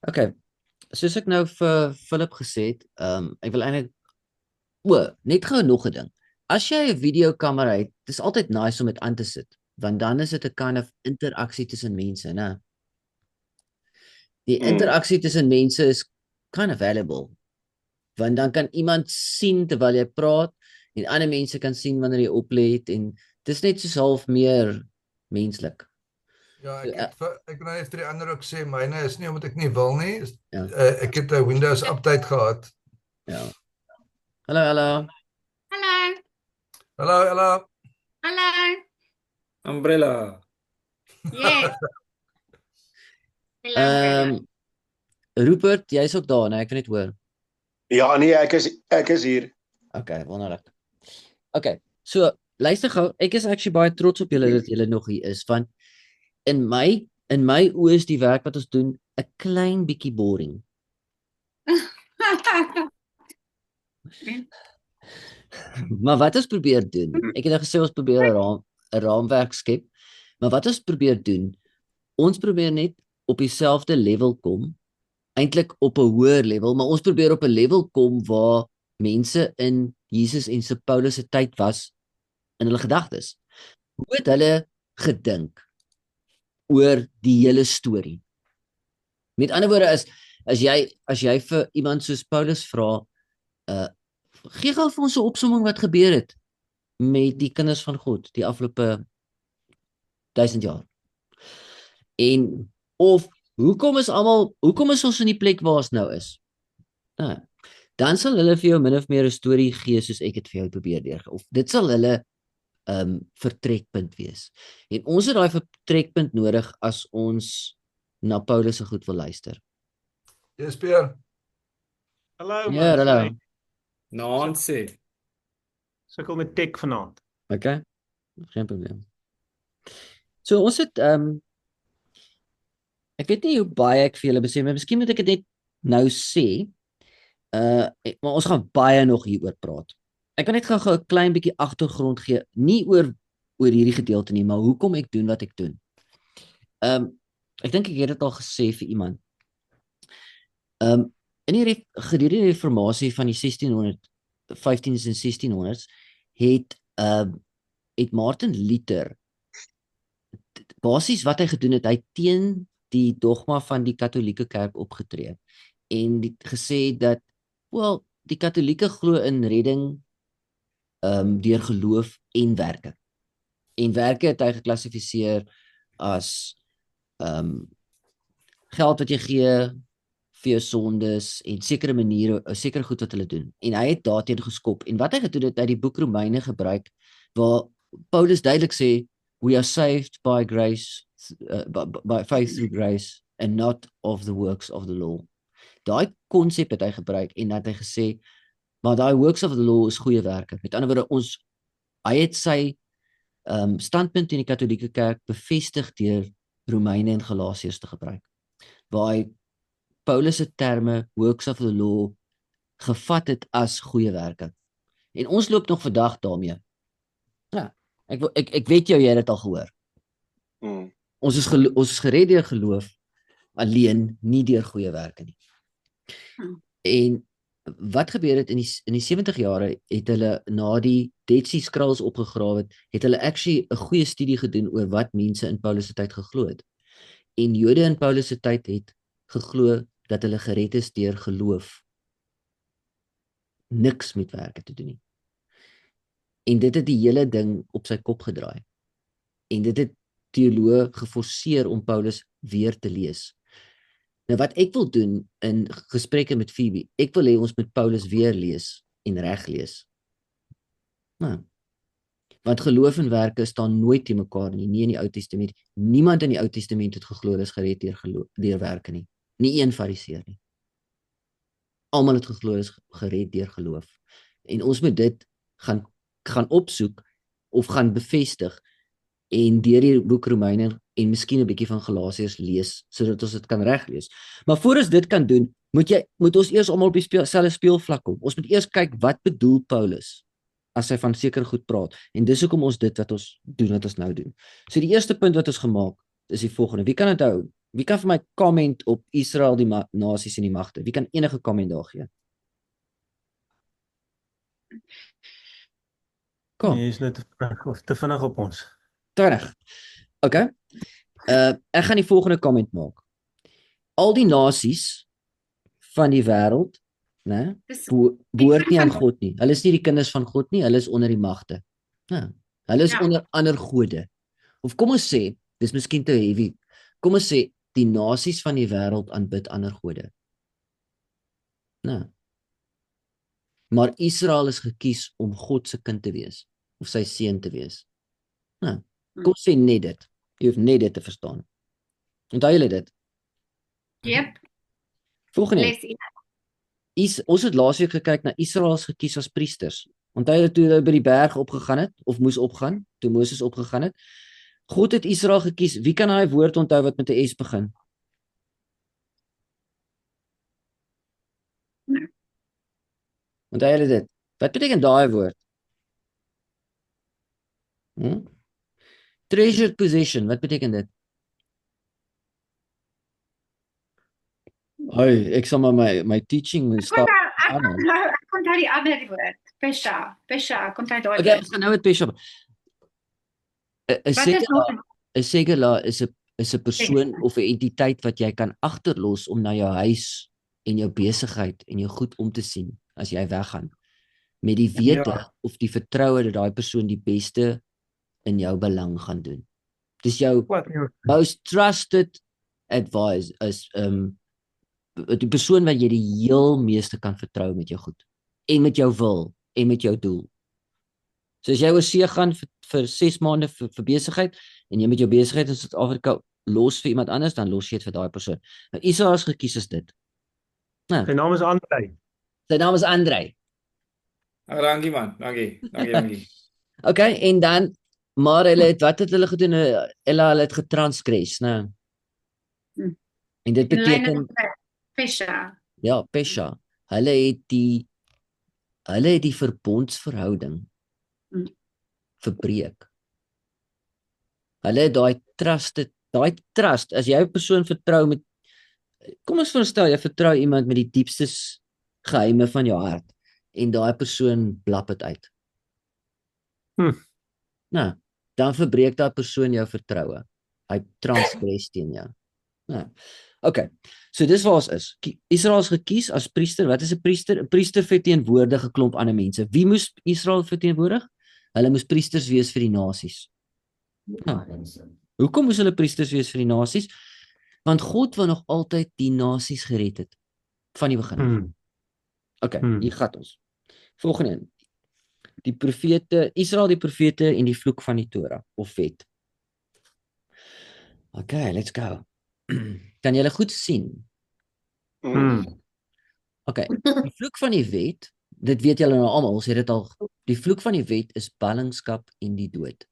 Okay, soos ek nou vir Philip gesê het, ek wil eintlik net gou nog 'n ding. As jy 'n videokamera het, dis altyd nice om dit aan te sit, want dan is dit 'n kind of interaksie tussen mense, né? Die Mm. interaksie tussen mense is kind of valuable, want dan kan iemand sien terwyl jy praat en ander mense kan sien wanneer jy oplet en dis net soos half meer menslik. Ja, So, ek wil net vir die ander ook sê, myne is nie omdat ek nie wil nie. ja, Ek het 'n Windows update gehad. ja. Hallo, hallo. Hallo, Hallo, hallo. hallo. Umbrella. Yes, hello, Ehm umbrella. Rupert, jy's ook daar, né? Ek kan net hoor. Ja, nee, ek is hier. Okay, wonderlik. Okay, so luister gou, ek is actually baie trots op julle dat julle nog hier is, want in my oë is die werk wat ons doen 'n klein bietjie boring. Maar wat ons probeer doen, ek het nou gesê ons probeer 'n raamwerk skep, maar wat ons probeer doen, ons probeer net op dieselfde level kom, eintlik op 'n hoër level, maar ons probeer op 'n level kom waar mense in Jesus en se Paulus se tyd was in hulle gedagtes. Hoe het hulle gedink oor die hele storie? Met ander woorde is as jy vir iemand soos Paulus vra, gee gou vir ons 'n opsomming wat gebeur het met die kinders van God die afgelope 1000 jaar. En of hoekom is ons in die plek waar ons nou is? Nou, dan sal hulle vir jou min of meer 'n storie gee soos ek dit vir jou probeer deurgee. Of dit sal hulle vertrekpunt wees. En ons het daai vertrekpunt nodig as ons na Paulus se goed wil luister. Yes, Pierre. Hallo Ja, man. hallo. Nancy. Sukkel met tech vanaand. Okay. Geen probleem. So ons het ek weet nie hoe baie ek vir julle besê, maar miskien moet ek dit net nou sê. Maar ons gaan baie nog hieroor praat. Ek kan net gou 'n klein bietjie agtergrond gee, nie oor hierdie gedeelte nie, maar hoekom ek doen wat ek doen. Ek dink ek het dit al gesê vir iemand. In die gedurende die reformatie van die 15s en 1600s het Martin Luther basies wat hy gedoen het, hy teen die dogma van die Katolieke Kerk opgetree en gesê dat die Katolieke glo in redding deur geloof en werke. En werke het hy geklassifiseer as geld wat jy gee vir jou sondes en sekere maniere, sekere goed wat hulle doen. En hy het daarteen geskop. En wat hy gedoen het, hy die boek Romeine gebruik waar Paulus duidelik sê we are saved by grace, by faith through grace and not of the works of the law. Daai konsep het hy gebruik en dat hy gesê maar daai works of the law is goeie werke. Met ander woorde hy het sy standpunt in die Katolieke Kerk bevestig deur Romeine en Galasiërs te gebruik. Waar hy Paulus se terme works of the law gevat het as goeie werke. En ons loop nog vandag daarmee. Ja, ek weet jy het dit al gehoor. Ons is gered deur geloof alleen, nie deur goeie werke nie. En wat gebeur het in die 70 jare het hulle na die Dead Sea Scrolls opgegrawe het hulle actually 'n goeie studie gedoen oor wat mense in Paulus se tyd geglo het. En Jode in Paulus se tyd het geglo dat hulle gered is deur geloof. Niks met werke te doen nie. En dit het die hele ding op sy kop gedraai. En dit het teoloë geforseer om Paulus weer te lees. Nou wat ek wil doen in gesprekke met Phoebe, ek wil hê ons moet Paulus weer lees en reg lees. Nou, want geloof en werke staan nooit te mekaar nie in die Ou Testament. Niemand in die Ou Testament het geglo is gered deur werke nie. Nie een fariseer nie. Almal het geglo is gered deur geloof. En ons moet dit gaan opsoek of gaan bevestig en deur die boek Romeine en miskien 'n bietjie van Galasiërs lees sodat ons dit kan reglees. Maar voor ons dit kan doen, moet ons eers almal op dieselfde speelvlak kom. Ons moet eers kyk wat bedoel Paulus as hy van seker goed praat. En dis hoekom ons dit wat ons doen wat ons nou doen. So die eerste punt wat ons gemaak is die volgende. Wie kan onthou Wie kan vir my comment op Israel, die nasies en die magte? Wie kan enige comment daar gee? Kom, Jy is net te vinnig op ons. terug. Okay. Ek gaan die volgende comment maak. Al die nasies van die wêreld, né, Dis behoort nie aan God nie. Hulle is nie die kinders van God nie, hulle is onder die magte. Ja, hulle is Ja. onder ander gode. Of kom ons sê, dis miskien te heavy. Kom ons sê die nasies van die wêreld aanbid ander gode. Nou. Maar Israel is gekies om God se kind te wees of sy seun te wees. Nou, kom sê net dit. Jy hoef net dit te verstaan. Onthou julle dit? Yep, Volgende. les hier. Ons het laasweek gekyk na Israel is gekies as priesters. Onthou julle toe hulle by die berg opgegaan het of moes opgaan, toe Moses opgegaan het? God het Israel gekies. Wie kan daai woord onthou wat met 'n S begin? Nee. Onthou julle dit? Wat beteken daai woord? Treasured possession, wat beteken dit? Hoi, ek sal maar my teaching moet stap. Ek kon daar die ander woord. Pesha, kon daar daai. Okay, ons gaan nou met Pesha. 'n Wat is sekelaar, nog? 'n sekelaar is 'n persoon of 'n entiteit wat jy kan agterlos om na jou huis en jou besigheid en jou goed om te sien as jy weggaan. Met die wete of die vertroue dat daai persoon die beste in jou belang gaan doen. Dis jou most trusted advice is die persoon wat jy die heel meeste kan vertrou met jou goed en met jou wil en met jou doel. So as jy oor see gaan vir 6 maande vir besigheid en jy met jou besigheid in Suid-Afrika los vir iemand anders, dan los jy dit vir daai persoon. Nou Israel is gekies as dit. Nou, Sy naam is Andrei. sy naam is Andrei. Dankie man, dankie. Okay, en dan maar wat het hulle gedoen? Hulle het getransgress, né? En dit beteken Pesha. ja, Pesha. Hulle het die verbondsverhouding verbreek. Hulle het daai trust, as jy 'n persoon vertrou met, kom ons verstel, jy vertrou iemand met die diepste geheime van jou hart en daai persoon blap dit uit. Nou, dan verbreek daai persoon jou vertroue. Hy transgress teen jou. Nou, okay. So dis waar ons is. Israel is gekies as priester. Wat is 'n priester? 'n Priester verteenwoordig 'n klomp ander mense. Wie moes Israel verteenwoordig? Hulle moes priesters wees vir die nasies. Hoekom moes hulle priesters wees vir die nasies? Want God wou nog altyd die nasies gered het van die begin. Okay, hier gaan ons. Volgende een. Die profete, Israel die profete en die vloek van die Torah of wet. Okay, let's go. Kan julle goed sien? Okay, die vloek van die wet, dit weet julle nou almal, ons het dit al. Die vloek van die wet is ballingskap en die dood.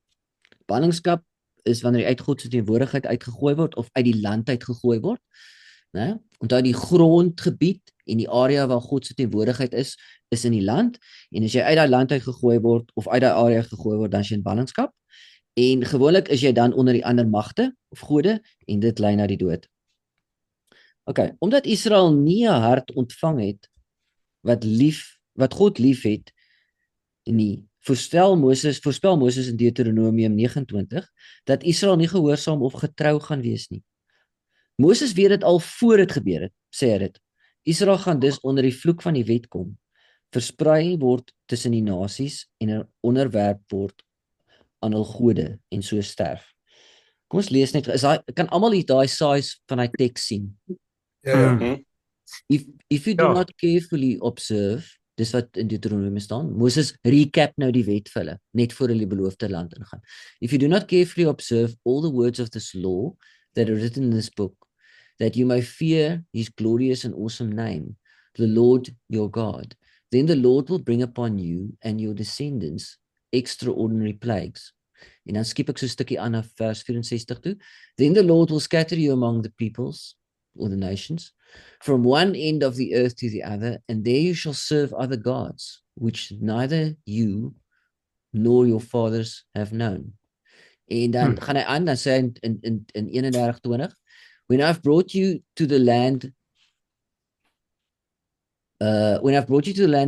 Ballingskap is wanneer jy uit God se teenwoordigheid uitgegooi word of uit die land uitgegooi word, né? Onthou die grondgebied en die area waar God se teenwoordigheid is in die land, en as jy uit daai land uitgegooi word of uit daai area gegooi word, dan is jy in ballingskap. En gewoonlik is jy dan onder die ander magte of gode en dit lei na die dood. Okay, omdat Israel nie 'n hart ontvang het wat God liefhet nie, voorspel Moses in Deuteronomium 29 dat Israel nie gehoorsaam of getrou gaan wees nie. Moses weet dit al voor dit gebeur het, sê hy dit. Israel gaan dus onder die vloek van die wet kom, versprei word tussen die nasies en onderwerp word aan hul gode en so sterf. Kom ons lees net, kan almal hier daai size van daai teks sien? Ja. If you do not carefully observe, dis wat in Deuteronomium staan, Moses recap nou die wet vir hulle, net voor hulle die beloofde land ingaan. If you do not carefully observe all the words of this law that are written in this book, that you may fear his glorious and awesome name, the Lord your God, then the Lord will bring upon you and your descendants extraordinary plagues. En dan skip ek so 'n stukkie aan na vers 64 toe. Then the Lord will scatter you among the peoples, or the nations, from one end of the earth to the other, and there you shall serve other gods, which neither you nor your fathers have known. En dan gaan hy aan, dan sê hy in 31:20, When I've brought you to the land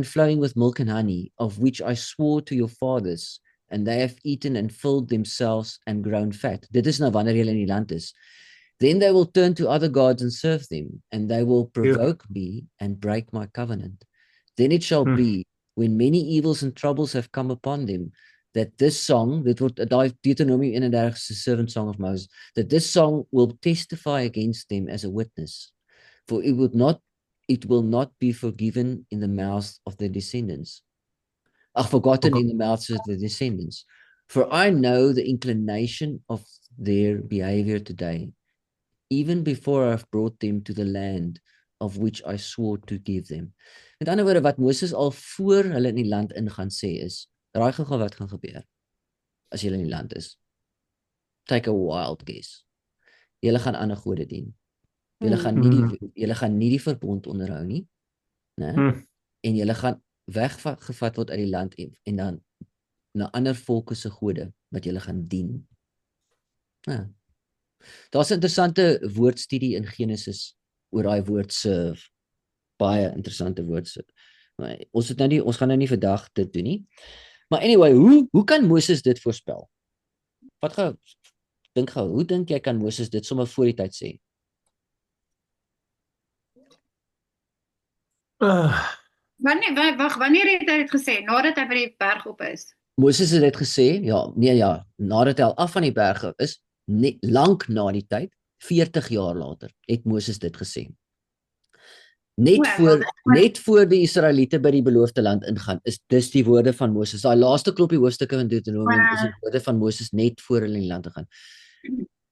flowing with milk and honey, of which I swore to your fathers, and they have eaten and filled themselves and grown fat. Dit is nou wanneer julle in die land is. Then they will turn to other gods and serve them, and they will provoke me and break my covenant. Then it shall be, when many evils and troubles have come upon them, that this song, dit word Deuteronomy 31 se servant song of Moses, that this song will testify against them as a witness, for it will not be forgiven in the mouths of their descendants. Forgotten in the mouths of the descendants. For I know the inclination of their behavior today, even before I've brought them to the land of which I swore to give them. Met ander woorde, wat Moses al voor hulle in die land ingaan sê is, raai gou wat gaan gebeur as julle in die land is. Take a wild guess. Julle gaan ander gode dien. Julle gaan nie die verbond onderhou nie, né? En julle gaan weggevat word uit die land en dan na ander volke se gode wat julle gaan dien. Ja. Daar's 'n interessante woordstudie in Genesis oor daai woord serve. Baie interessante woord. Maar ons gaan nou nie vandag dit doen nie. Maar anyway, hoe kan Moses dit voorspel? Hoe dink jy kan Moses dit sommer voor die tyd sê? Wanneer het hy dit gesê? Nadat hy by die berg op is? Moses het dit gesê, nadat hy al af van die berg is, lank na die tyd, 40 jaar later, het Moses dit gesê. Net voor die Israeliete by die beloofde land ingaan, is dis die woorde van Moses. Daai laaste klompie hoofstukke van Deuteronomy is die woorde van Moses net voor hulle in die land te gaan.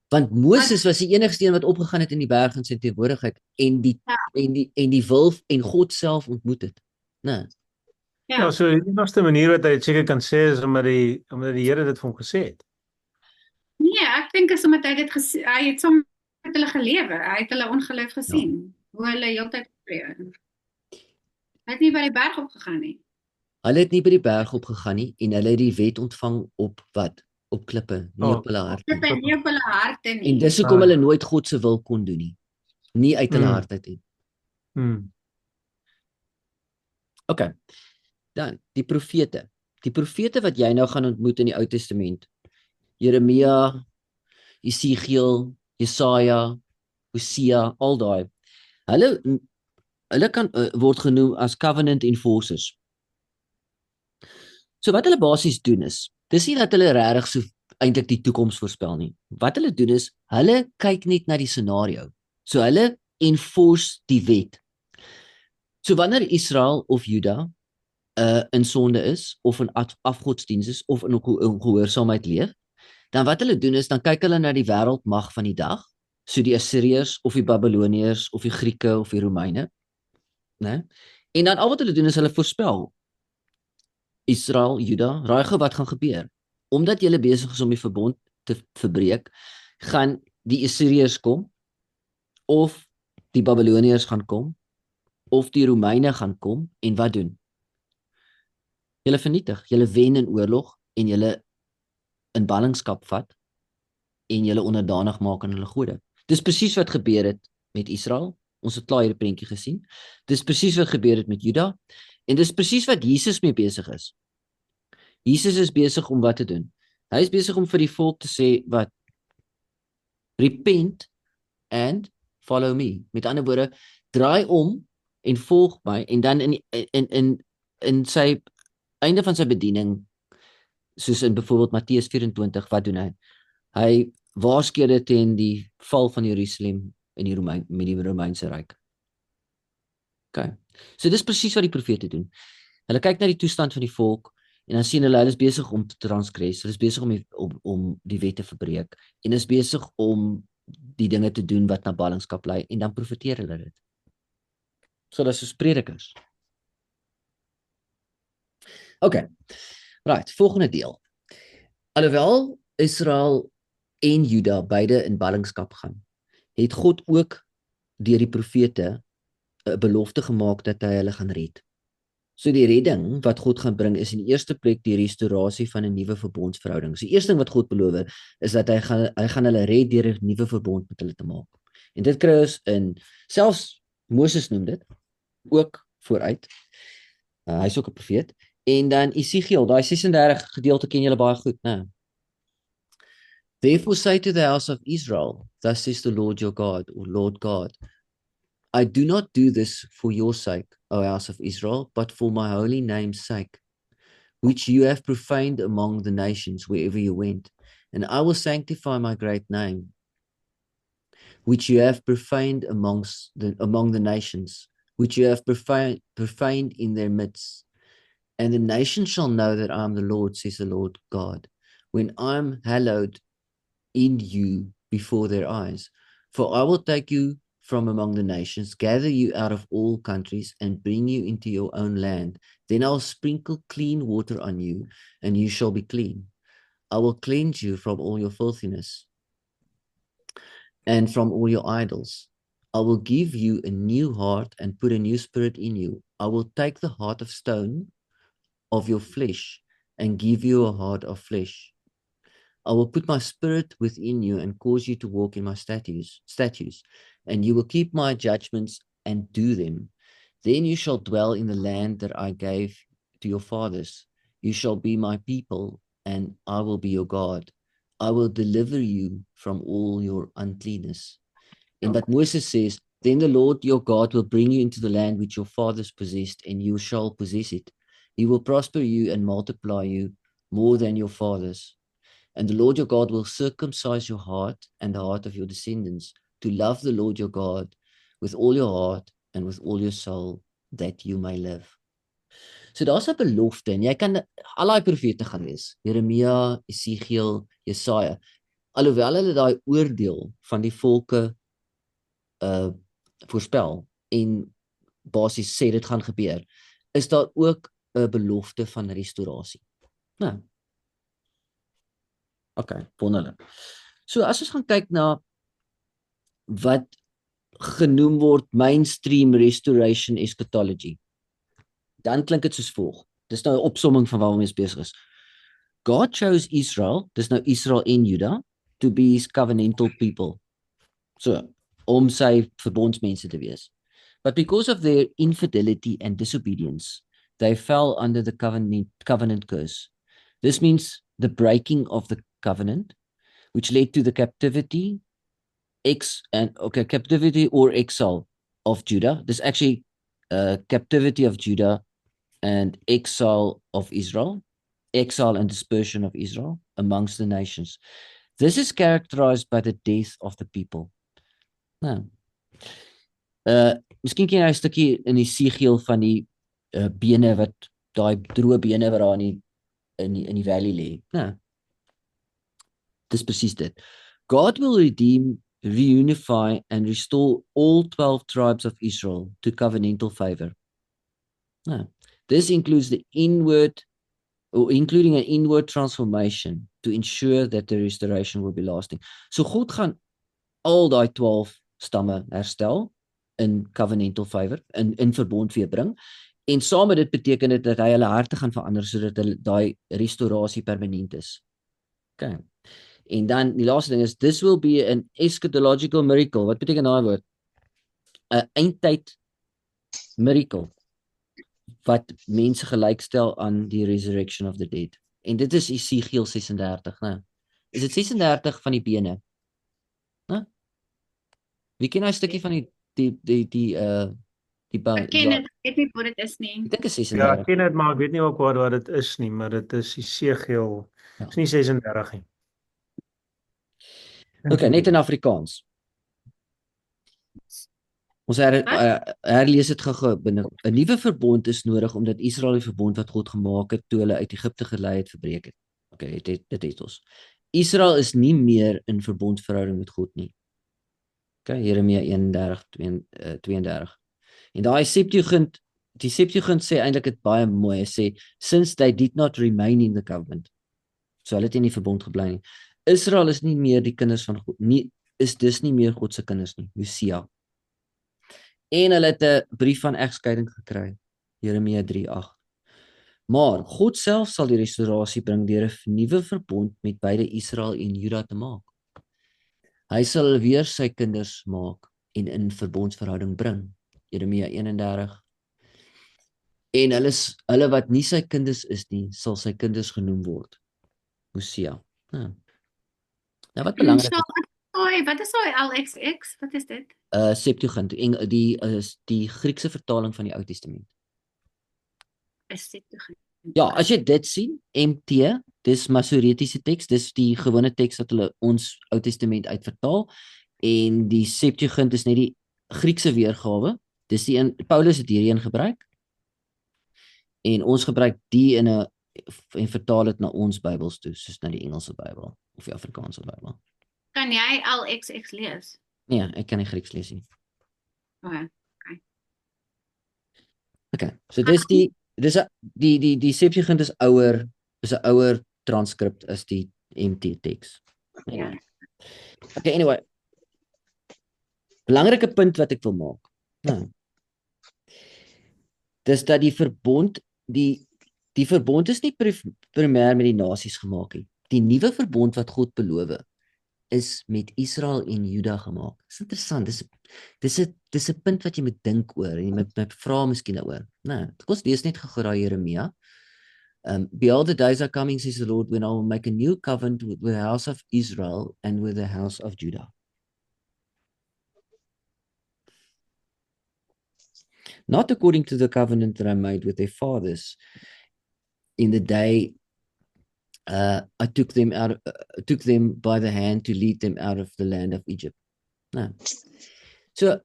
Want Moses was die enigste een wat opgegaan het in die berg in sy teenwoordigheid en die wil en God self ontmoet het. Nee. Ja, so die enigste manier wat hy dit seker kan sê is omdat die Here dit vir hom gesê het. Nee, ek dink is omdat hy het saam met hulle gelewe. Hy het hulle ongeloof gesien. Hoe hulle heeltyd optree. Hy het nie by die berg opgegaan nie. Hulle het nie by die berg opgegaan nie en hulle het die wet ontvang op wat? Op klippe, nie op hulle harte. Klippe, nie op hulle harte nie. En dis hoekom hulle nooit God se wil kon doen nie. Nie uit hulle hart uit nie. Okay. Dan die profete. Die profete wat jy nou gaan ontmoet in die Ou Testament. Jeremia, Jesegiel, Jesaja, Hosea, al daai. Hulle kan word genoem as covenant enforcers. So wat hulle basies doen is, dis nie dat hulle regtig so eintlik die toekoms voorspel nie. Wat hulle doen is, hulle kyk net na die scenario. So hulle enforce die wet. So wanneer Israel of Juda in sonde is, of in afgodsdiens is, of in ongehoorsaamheid leef, dan wat hulle doen is, dan kyk hulle na die wêreldmag van die dag, so die Assiriërs, of die Babiloniërs, of die Grieke, of die Romeine, né? En dan al wat hulle doen is, hulle voorspel, Israel, Juda, raai gou wat gaan gebeur. Omdat julle besig is om die verbond te verbreek, gaan die Assiriërs kom, of die Babiloniërs gaan kom, of die Romeine gaan kom, en wat doen? Julle vernietig, julle wen in oorlog, en julle in ballingskap vat, en julle onderdanig maak aan hulle gode. Dis presies wat gebeur het met Israel, ons het klaar hierdie prentjie gesien, dis presies wat gebeur het met Juda, en dis presies wat Jesus mee besig is. Jesus is besig om wat te doen? Hy is besig om vir die volk te sê, wat? Repent and follow me. Met ander woorde, draai om en volg my, en dan in sy einde van sy bediening, soos in byvoorbeeld Matteus 24, wat doen hy? Hy waarsku dit teen die val van Jerusalem met die Romeinse ryk. Okay. So dis presies wat die profete doen. Hulle kyk na die toestand van die volk, en dan sien hulle is besig om te transgress, hulle is besig om die wet te verbreek, en is besig om die dinge te doen wat na ballingskap lei, en dan profeteer hulle dit. So dat is soos predikers. Okay, right, volgende deel. Alhoewel Israel en Juda beide in ballingskap gaan, het God ook deur die profete 'n belofte gemaak dat hy hulle gaan red. So die redding wat God gaan bring is in die eerste plek die restaurasie van 'n nuwe verbondsverhouding. So die eerste ding wat God beloof is dat hy gaan hulle red deur 'n nuwe verbond met hulle te maak. En dit kry ons selfs Moses noem dit ook vooruit. Hy is ook 'n profeet. En dan Esegiel, daai 36 gedeelte ken julle baie goed, né? Therefore say to the house of Israel, thus says the Lord your God, or Lord God, I do not do this for your sake, O house of Israel, but for my holy name's sake, which you have profaned among the nations wherever you went. And I will sanctify my great name, which you have profaned among the nations, which you have profaned in their midst. And the nations shall know that I am the Lord, says the Lord God, when I am hallowed in you before their eyes. For I will take you from among the nations, gather you out of all countries, and bring you into your own land. Then I will sprinkle clean water on you, and you shall be clean. I will cleanse you from all your filthiness and from all your idols. I will give you a new heart and put a new spirit in you. I will take the heart of stone of your flesh and give you a heart of flesh. I will put my spirit within you and cause you to walk in my statutes, and you will keep my judgments and do them. Then you shall dwell in the land that I gave to your fathers. You shall be my people, and I will be your God. I will deliver you from all your uncleanness. And but Moses says, then the Lord your God will bring you into the land which your fathers possessed, and you shall possess it. He will prosper you and multiply you more than your fathers. And the Lord your God will circumcise your heart and the heart of your descendants to love the Lord your God with all your heart and with all your soul, that you may live. So daar's 'n belofte en jy kan al daai profete gaan lees. Jeremia, Esegiel, Jesaja. Alhoewel hulle daai oordeel van die volke voorspel en basies sê dit gaan gebeur, is daar ook 'n belofte van restaurasie. Nou. Okay, wonderlik. So as ons gaan kyk na wat genoem word mainstream restoration eschatology, dan klink dit soos volg. Dis nou 'n opsomming van waarmee ons besig is. God chose Israel, dis nou Israel en Juda, to be his covenantal people. So, om sy verbondsmense te wees. But because of their infidelity and disobedience, they fell under the covenant curse. This means the breaking of the covenant, which led to the captivity or exile of Judah. This actually captivity of Judah and exile of Israel, exile and dispersion of Israel amongst the nations. This is characterized by the death of the people. Nou, miskien ken jy 'n stukkie in die Esegiel van die bene wat daai droë bene wat daar in die valley lê. Nou, dis presies dit. God will redeem, reunify and restore all 12 tribes of Israel to covenantal favor. Now, this includes including an inward transformation to ensure that the restoration will be lasting. So God gaan al daai 12 stamme herstel in covenantal favor, in verbond weer bring. En saam met dit beteken dit dat hy hulle harte gaan verander sodat hulle daai restaurasie permanent is. Okay. En dan die laaste ding is, this will be an eschatological miracle. Wat beteken daai woord? 'n eindtyd miracle wat mense gelykstel aan die resurrection of the dead. En dit is Esegiel 36, né? Is dit 36 van die bene? Né? Wie ken 'n stukkie van die baan? Ek ken dit, ek weet nie wat dit is nie. Ek dink is Ja, 36. ek ken dit, maar ek weet nie ook wat dit is nie, maar dit is Esegiel. Is nie 36 nie. Okay, net in Afrikaans. Ons herlees dit gou binne. 'n Nuwe verbond is nodig omdat Israel die verbond wat God gemaak het toe hulle uit Egipte gelei het verbreek het. Okay, dit het ons. Israel is nie meer in verbondsverhouding met God nie. Okay, Jeremia 31:32. En daai Septuagint, die Septuagint sê eintlik dit baie mooi. Hy sê, since they did not remain in the covenant. So hulle het in die verbond gebly nie. Israel is nie meer die kinders van God nie, is dus nie meer God se kinders nie, Hosea. En hulle het 'n brief van egskeiding gekry, Jeremia 3:8. Maar God self sal die restaurasie bring deur 'n nuwe verbond met beide Israel en Juda te maak. Hy sal weer sy kinders maak en in verbondsverhouding bring. Jeremia 31. En hulle wat nie sy kinders is nie, sal sy kinders genoem word. Hosea. Nou wat belangrik is, Wat is daai LXX? Wat is dit? Septuagint, die Griekse vertaling van die Ou Testament. Is dit toe? Ja, as jy dit sien, MT, dis Masoretiese teks, dis die gewone teks dat hulle ons Ou Testament uitvertaal, en die Septuagint is net die Griekse weergawe, dis die een, Paulus het hierheen gebruik, en ons gebruik die en vertaal dit na ons Bybels toe, soos na die Engelse Bybel, of die Afrikaanse Bybel. Kan jy LXX lees? Nee, ek kan nie Grieks lees nie. Okay, so dis die Septuagint is 'n ouer transkript as die MT teks. Ja. Okay, anyway. Belangrike punt wat ek wil maak. Nou, dis dat die verbond, die verbond is nie primêr met die nasies gemaak nie. Die nuwe verbond wat God beloof is met Israel en Juda gemaak. Dis interessant. Dis 'n punt wat jy moet dink oor en jy moet vra miskien daaroor. Nou, kom ons lees net gou daai Jeremia. Behold, the days are coming, says the Lord, when I will make a new covenant with the house of Israel and with the house of Judah. Not according to the covenant that I made with their fathers in the day I took them by the hand to lead them out of the land of Egypt. Nou, so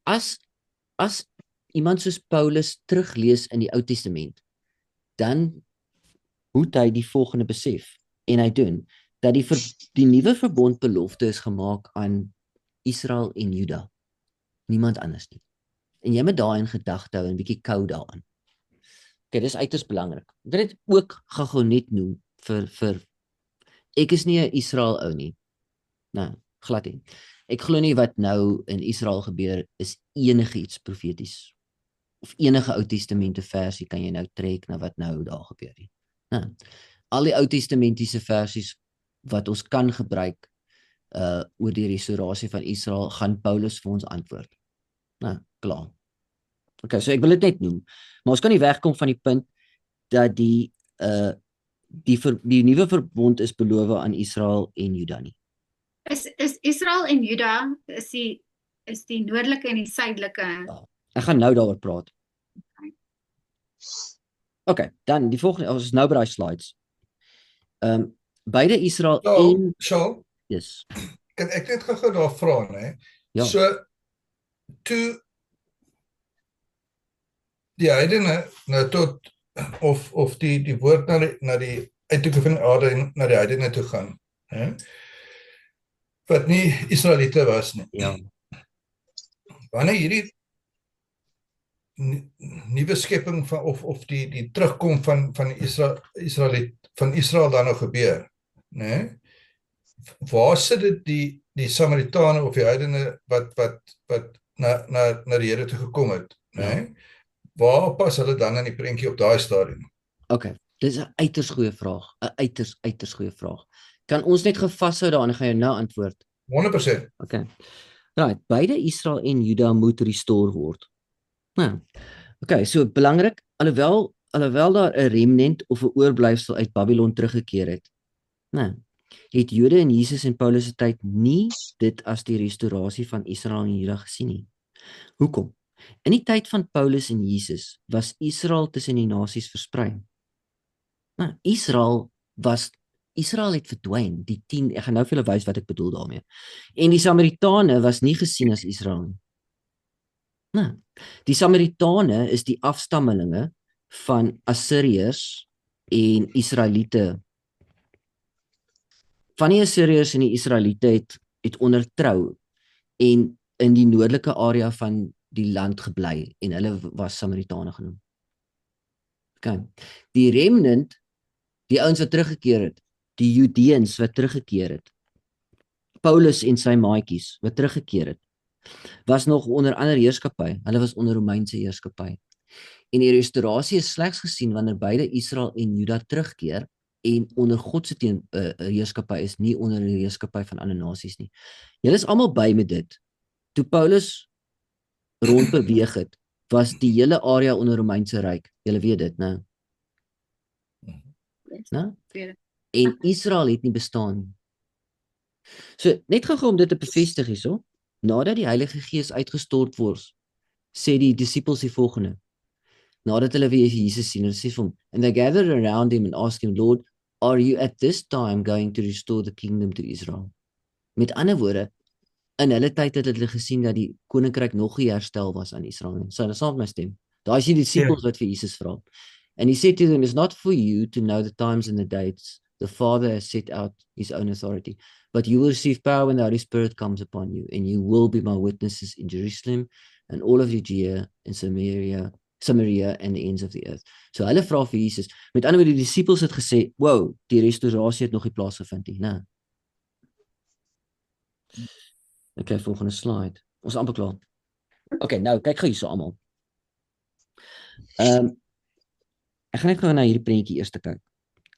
as iemand soos Paulus teruglees in die Ou Testament, dan moet hy die volgende besef, en hy doen, dat die nuwe verbond belofte is gemaak aan Israel en Juda, niemand anders nie. En jy moet daai in gedagte hou en 'n bietjie kou daaraan. Okay, dis uiters belangrik. Ek wil dit ook gou net noem vir ek is nie 'n Israel ou nie. Nou, glad nie. Ek glo nie wat nou in Israel gebeur is enige iets profeties. Of enige Ou Testamente versie kan jy nou trek na wat nou daar gebeur nie. Nou, al die Ou Testamentiese versies wat ons kan gebruik oor die restaurasie van Israel, gaan Paulus vir ons antwoord. Nou, klaar. Okay, so ek wil dit net noem. Maar ons kan nie wegkom van die punt dat die nuwe verbond is beloof aan Israel en Juda nie. Is Israel en Juda is die noordelike en die suidelike? Ja, ek gaan nou daaroor praat. Okay, dan die volgende, ons is nou by daai slides. Beide Israel en Shaal, yes. kan ek net gou daar vra, né? Ja. So toe die heidene nou tot of die woord na die uittoeke van aarde en na die heidene toe gaan, hè? Wat nie Israeliete was nie. Ja. Wanneer hierdie nuwe skepping van of die terugkom van Israel dan nou gebeur, né? Waar sit dit die Samaritane of die heidene wat na die Here toe gekom het, né? Ja. Waar pas hulle dan in die prentjie op daai stadium? Okay, dis 'n uiters goeie vraag, 'n uiters goeie vraag. Kan ons net gevashou daarin, gaan jou nou antwoord. 100%. Okay. Right, beide Israel en Juda moet restore word. Nou, okay, so belangrik, alhoewel daar 'n remnant of 'n oorblyfsel uit Babylon teruggekeer het. Nou, het Jode in Jesus en Paulus se tyd nie dit as die restaurasie van Israel en Juda gesien nie. Hoekom? In die tyd van Paulus en Jesus was Israel tussen die nasies versprei. Nou, Israel het verdwyn, die 10, ek gaan nou vir julle wys wat ek bedoel daarmee. En die Samaritane was nie gesien as Israel nie. Nou, die Samaritane is die afstammelinge van Assiriërs en Israeliete. Van die Assiriërs en die Israeliete het ondertrou en in die noordelike area van die land gebly en hulle was Samaritane genoem. Okay. Die remnant, die ouens wat teruggekeer het, die Judeëns wat teruggekeer het, Paulus en sy maatjies wat teruggekeer het, was nog onder ander heerskappy. Hulle was onder Romeinse heerskappy. En die restaurasie is slegs gesien wanneer beide Israel en Juda terugkeer en onder God se heerskappy is, nie onder die heerskappy van ander nasies nie. Julle is almal by met dit. Toe Paulus rondbeweeg het, was die hele area onder Romeinse ryk. Julle weet dit, né? Né? En Israel het nie bestaan nie. So, net gou om dit te bevestig hierso, nadat die Heilige Gees uitgestort word, sê die disippels die volgende, nadat hulle weer Jesus sien, hulle sê vir hom, and they gathered around him and asked him, Lord, are you at this time going to restore the kingdom to Israel? Met ander woorde, in hulle tyd het hulle gesien dat die koninkryk nog nie herstel was aan Israel nie. So, dis saam met my stem. Daar is die disippels wat vir Jesus vra. And he said to them, it's not for you to know the times and the dates the Father has set out his own authority, but you will receive power when the Holy Spirit comes upon you, and you will be my witnesses in Jerusalem and all of Judea and Samaria and the ends of the earth. So hulle vra vir Jesus. Met ander woorde, die disippels het gesê, wow, die restaurasie het nog nie plaasgevind nie, né? Okay, volgende slide. Ons is amper klaar. Okay, nou, kyk gou hierso almal. Ek gaan net gou na hierdie prentjie eers kyk.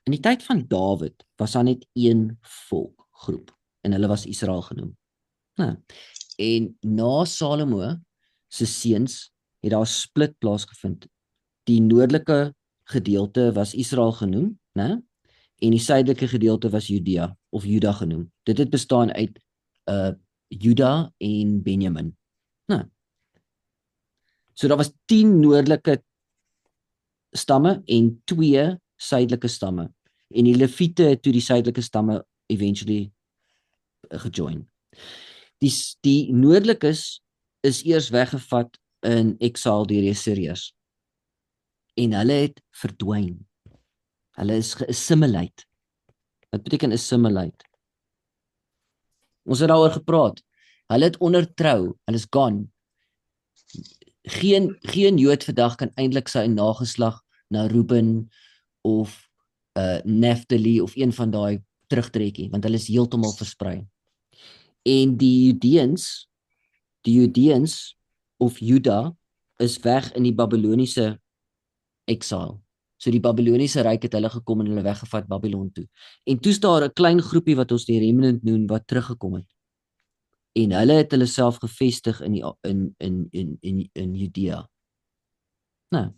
In die tyd van Dawid was daar net een volkgroep en hulle was Israel genoem. Nou, en na Salomo se seuns het daar 'n split plaasgevind. Die noordelike gedeelte was Israel genoem, né? En die suidelike gedeelte was Judea of Juda genoem. Dit het bestaan uit Juda en Benjamin. Nou. So daar was 10 noordelike stamme en 2 suidelike stamme. En die Lewiete het toe die suidelike stamme eventually gejoin. Die noordelikes is eers weggevat in exile deur die Assiriërs. En hulle het verdwyn. Hulle is geassimilate. Wat beteken assimilate? Ons het daaroor gepraat. Hulle het ondertrou, hulle is gone. Geen Jood vandag kan eintlik sy nageslag na Reuben of Naphtali of een van daai terugtrekkie, want hulle is heeltemal versprei. En die Judeans of Juda is weg in die Babyloniese exile. So die Babyloniese ryk het hulle gekom en hulle weggevat Babylon toe. En toe staan 'n klein groepie wat ons die remnant noem wat teruggekom het. En hulle het hulle self gevestig in Judea. Nou.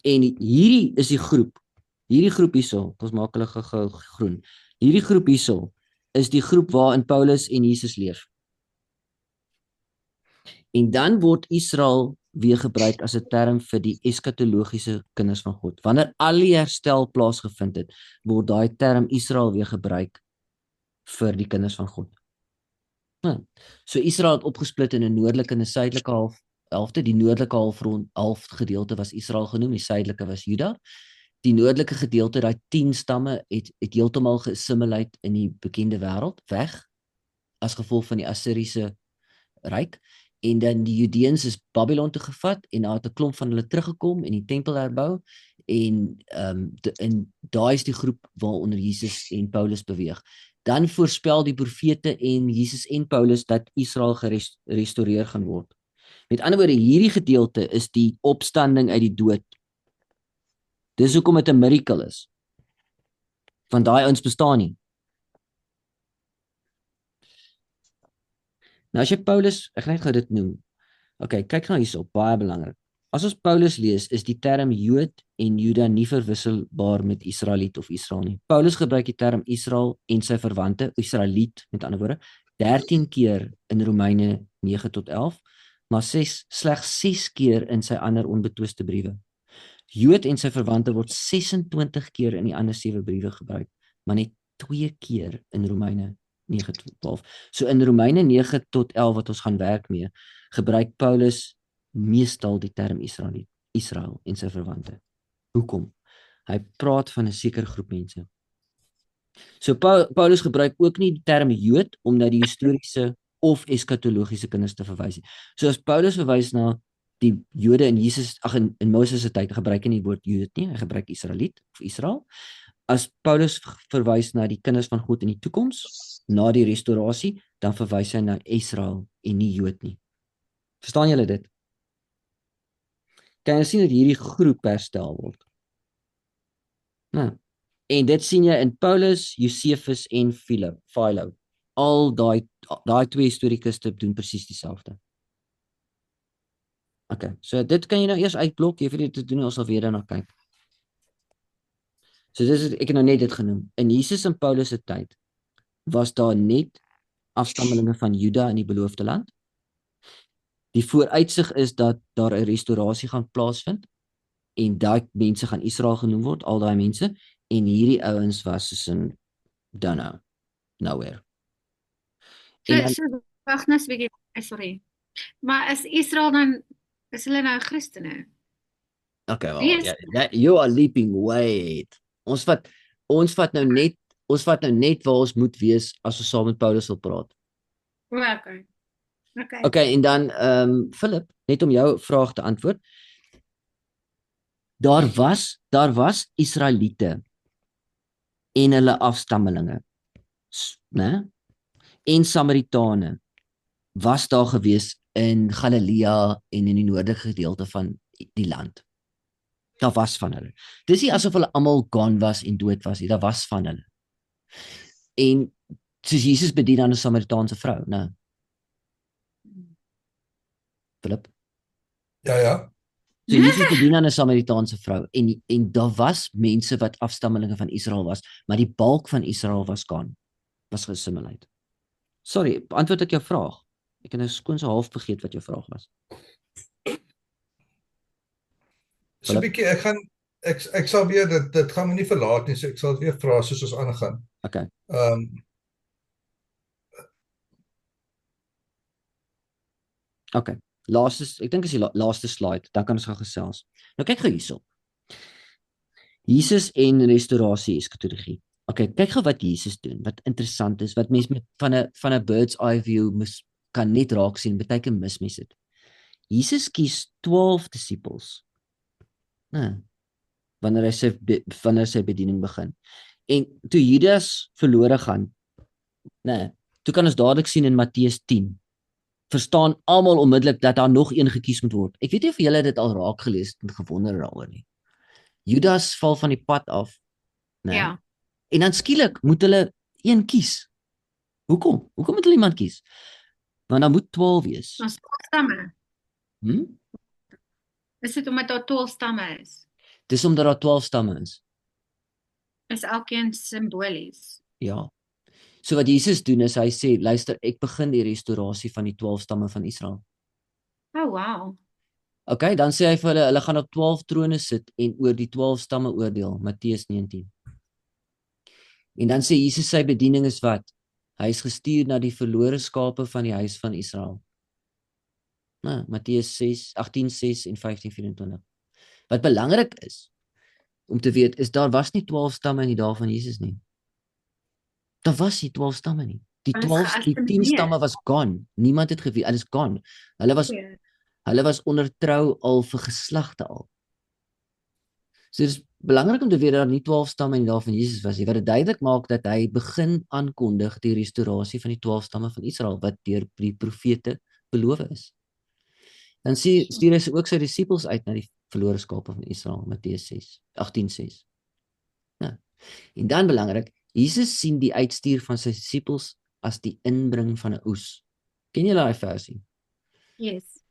En hierdie is die groep. Hierdie groep hierso, ons maak hulle gou groen. Hierdie groep hierso is die groep waarin Paulus en Jesus leef. En dan word Israel weer gebruik as 'n term vir die eskatologiese kinders van God. Wanneer al die herstel plaasgevind het, word daai term Israel weer gebruik vir die kinders van God. Nou, so Israel het opgesplit in 'n noordelike en 'n suidelike helfte. Die noordelike halfgedeelte was Israel genoem, die suidelike was Juda. Die noordelike gedeelte, daai 10 stamme het heeltemal geassimilate in die bekende wêreld weg as gevolg van die Assiriese ryk. En dan die Judeëns is Babylon toe gevat en daar het 'n klomp van hulle teruggekom en die tempel herbou en daai is die groep waaronder Jesus en Paulus beweeg. Dan voorspel die profete en Jesus en Paulus dat Israel gerestoreer gaan word. Met ander woorde, hierdie gedeelte is die opstanding uit die dood. Dis hoekom dit 'n miracle is. Want daai ouens bestaan nie. Nou as jy Paulus, ek gaan net gou dit noem. Okay, kyk nou hierso, baie belangrik. As ons Paulus lees, is die term Jood en Juda nie verwisselbaar met Israeliet of Israel nie. Paulus gebruik die term Israel en sy verwante, Israeliet met ander woorde, 13 keer in Romeine 9 tot 11, maar slegs 6 keer in sy ander onbetwiste briewe. Jood en sy verwante word 26 keer in die ander 7 briewe gebruik, maar net 2 keer in Romeine 9 tot 12. So in Romeine 9 tot 11 wat ons gaan werk mee, gebruik Paulus meestal die term Israel en sy verwante. Hoekom? Hy praat van 'n sekere groep mense. So Paulus gebruik ook nie die term Jood om na die historiese of eskatologiese kinders te verwys nie. So as Paulus verwys na die Jode in in Moses se tyd, gebruik hy nie die woord Jood nie, hy gebruik Israeliet of Israel. As Paulus verwys na die kinders van God in die toekoms, na die restaurasie, dan verwys hy na Israel en nie Jood nie. Verstaan julle dit? Kan jy sien dat hierdie groep herstel word? Nou, En dit sien jy in Paulus, Josephus en Philo. Al daai twee historikuste doen presies dieselfde. Okay, so dit kan jy nou eers uitblok, jy hoef dit te doen, ons sal weer daarna kyk. So ek het nou net dit genoem. In Jesus en Paulus se tyd was daar net afstammelinge van Juda in die beloofde land. Die vooruitsig is dat daar 'n restaurasie gaan plaasvind en daai mense gaan Israel genoem word, al daai mense, en hierdie ouens was soos in don't know, nowhere. En dan, So wag net 'n bietjie, sorry. Maar is Israel dan, is hulle nou Christene? okay, well, Wie is you are leaping way ahead. Ons vat nou net waar ons moet wees as ons saam met Paulus wil praat. Okay. Okay, en dan Philip, net om jou vraag te antwoord. Daar was Israeliete en hulle afstammelinge, né? En Samaritane was daar gewees in Galilea en in die noordelike gedeelte van die land. Daar was van hulle. Dis nie asof hulle almal gone was en dood was nie, daar was van hulle. En soos Jesus bedien aan 'n Samaritaanse vrou, né? Philip. Ja. So Jesus bedien aan 'n Samaritaanse vrou en daar was mense wat afstammelinge van Israel was, maar die bulk van Israel was gone, was geassimileer. Sorry, antwoord ek jou vraag. Ek het nou skoon so half vergeet wat jou vraag was. So 'n bietjie ek sal weer dit gaan my nie verlaat nie, so ek sal weer vra soos ons aangaan. Okay. Okay. Ek dink is die laaste slide, dan kan ons gaan gesels. Nou kyk gou hierso. Jesus en restaurasie eskatologie. Okay, kyk gou wat Jesus doen, wat interessant is, wat mense met van 'n bird's eye view kan net raak sien, baie keer mis mense dit. Jesus kies 12 disippels. Wanneer sy bediening begin. En toe Judas verlore gaan, toe kan ons dadelik sien in Matteus 10. Verstaan almal onmiddellik dat daar nog een gekies moet word. Ek weet nie of julle dit al raak gelees het en gewonder daaroor nie. Judas val van die pad af, Ja. En dan skielik moet hulle een kies. Hoekom? Hoekom moet hulle iemand kies? Want dan moet 12 wees. Ons 12 stamme. Is dit omdat daar 12 stamme is? Dis omdat daar 12 stamme is. Is elkeen simbolies? Ja. So wat Jesus doen is hy sê, luister, ek begin die restaurasie van die 12 stamme van Israel. Oh, wow. Okay, dan sê hy vir hulle gaan op 12 trone sit en oor die 12 stamme oordeel, Matteus 19. En dan sê Jesus sy bediening is wat? Hy is gestuur na die verlore skape van die huis van Israel. Matteus 18:6 en 15:24. Wat belangrik is om te weet is daar was nie 12 stamme in die dae van Jesus nie. Daar was nie 12 stamme nie. Die 10 stamme was gone. Niemand het geweet, alles gone. Hulle was ondertrou al vir geslagte al. So dit is belangrik om te weet dat daar nie 12 stamme in die dae van Jesus was nie, wat dit duidelik maak dat hy begin aankondig die restaurasie van die 12 stamme van Israel wat deur die profete beloof is. Dan stuur hy ook sy disippels uit na die verlore skape van Israel, Matteus 18:6. En dan belangrik, Jesus sien die uitstuur van sy disippels as die inbring van 'n oes. Ken julle daai versie? Yes.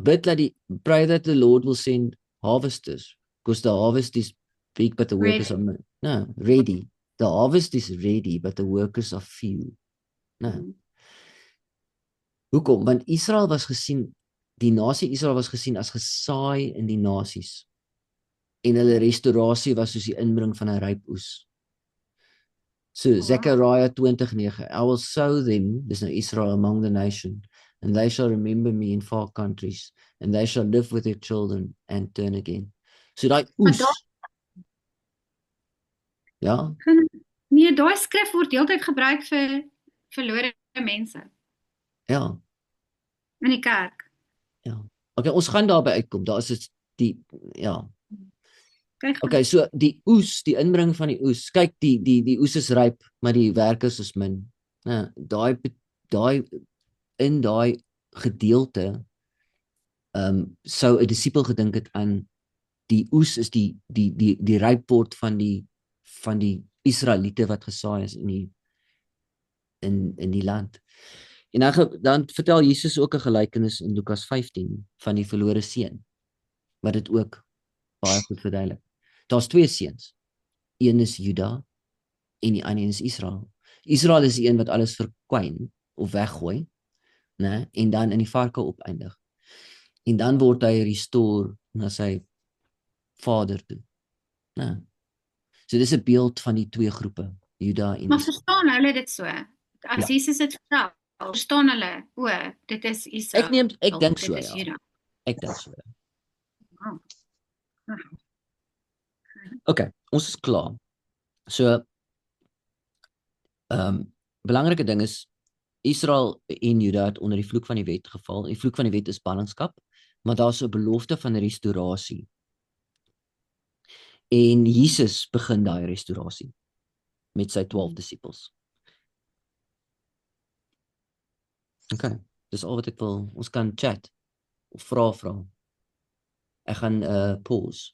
Pray that the Lord will send harvesters, because the harvest is big but the workers are ready. The harvest is ready but the workers are few. Hoekom? Want Israel was gesien, die nasie Israel was gesien as gesaai in die nasies. En hulle restaurasie was soos die inbring van 'n ryp oes. So Zechariah 20:9, I will sow them, dis nou Israel, among the nation, and they shall remember me in far countries, and they shall live with their children and turn again. So daai oes. Ja? Nee, daai skrif word heeltyd gebruik vir verlore mense. Ja. In die kerk. Ja. Okay, ons gaan daarby uitkom. Daar is die Kyk. Okay, so die oes, die inbring van die oes. Kyk, die oes is ryp, maar die werkers is min. In daai gedeelte sou 'n disipel gedink het aan die oes is die ryp word van die Israeliete wat gesaai is in die land. En dan vertel Jesus ook 'n gelykenis in Lukas 15 van die verlore seun, wat dit ook baie goed verduidelik. Daar's 2 seuns. Een is Juda en die ander is Israel. Israel is die een wat alles verkwyn of weggooi, né, en dan in die varke opeindig. En dan word hy restore na sy vader toe, né. So dis 'n beeld van die 2 groepe, Juda en Maar Israel. verstaan hulle dit so? As Ja. Jesus dit vertel, verstaan hulle, dit is Israel. Ek dink so, dit is ja. Juda. Ek dink so. Oh. Okay, ons is klaar. So, belangrike ding is, Israel en Juda het onder die vloek van die wet geval. Die vloek van die wet is ballingskap, maar daar's 'n belofte van restaurasie. En Jesus begin daai restaurasie met sy 12 disippels. Okay, dis al wat ek wil. Ons kan chat of vra. Ek gaan pause.